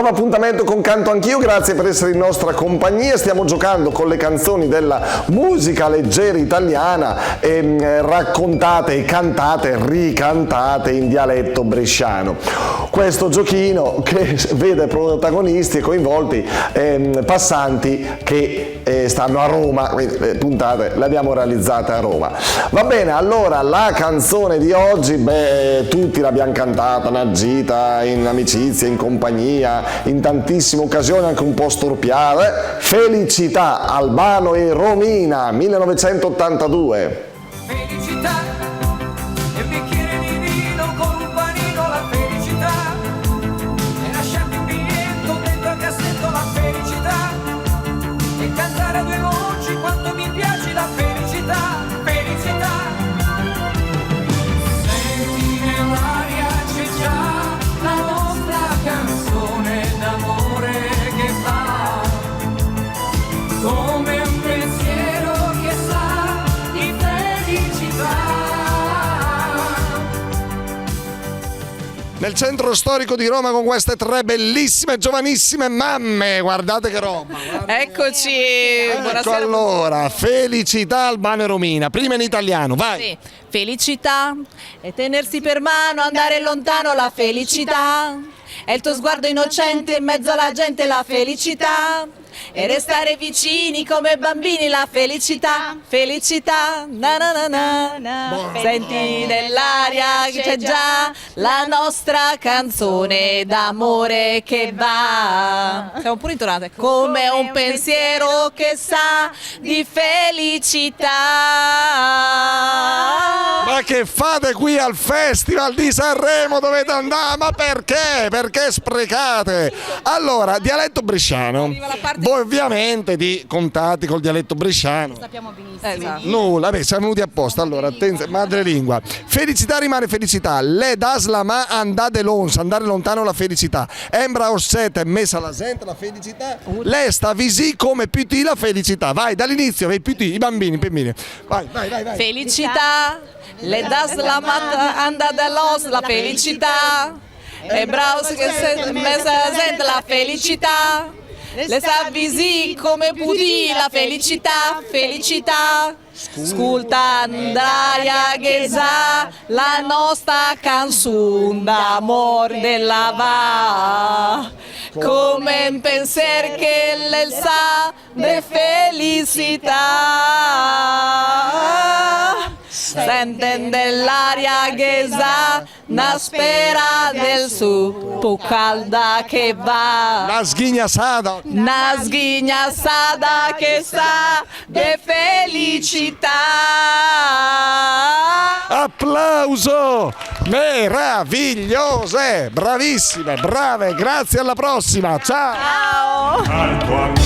nuovo appuntamento con Canto Anch'io, grazie per essere in nostra compagnia. Stiamo giocando con le canzoni della musica leggera italiana, raccontate e cantate, ricantate in dialetto bresciano. Questo giochino che vede protagonisti e coinvolti passanti che stanno a Roma, quindi puntate l'abbiamo realizzata a Roma. Va bene, allora la canzone di oggi, tutti l'abbiamo cantata, una gita, in amicizia, in compagnia, in tantissime occasioni, anche un po' storpiate. Felicità, Albano e Romina, 1982. Felicità, e bicchiere di vino con un panino, la felicità, e lasciarti un biglietto dentro al cassetto, la felicità, e cantare a due voci quanto mi piace la felicità, felicità. Senti nell'aria c'è già la nostra canzone d'amore che va come un pensiero che sa di felicità. Nel centro storico di Roma con queste tre bellissime, giovanissime mamme, guardate che roba. Eccoci, Ecco buonasera. allora, Felicità, Albano e Romina, prima in italiano, vai. Sì. Felicità e tenersi per mano, andare lontano, la felicità. È il tuo sguardo innocente in mezzo alla gente, la felicità. E restare vicini come bambini, la felicità, felicità, na na na na na. Senti nell'aria che c'è già la nostra canzone d'amore che va. Siamo pure intonate. Come un pensiero che sa di felicità. Ma che fate qui al Festival di Sanremo? Dovete andare? Ma perché? Perché sprecate? Allora, dialetto bresciano. Arriva la parte- Voi ovviamente di contatti col dialetto bresciano. Sappiamo benissimo. Esatto. Nulla, beh, siamo venuti apposta. Allora, attenzione, madrelingua. Felicità rimane felicità. Le das la ma andate lons, andare lontano la felicità. Embra orsetta e messa la gente la felicità. Le sta visi come più la felicità. Vai, dall'inizio, vai più i bambini, bambini. Vai, vai, vai, vai. Felicità, le das la matta, anda de los, la felicità. E braus che se messa sente la felicità. Le sa visi come puti la felicità, felicità. Ascolta Andaria che sa la nostra canzone d'amor della va. Come un pensiero che le sa de felicità. Senten dell'aria che sa una spera del su più calda che va. La sghignassata. Una sghignassata che sa de felicità. Applauso! Meravigliose! Bravissime, brave, grazie, alla prossima, ciao! Ciao! Canto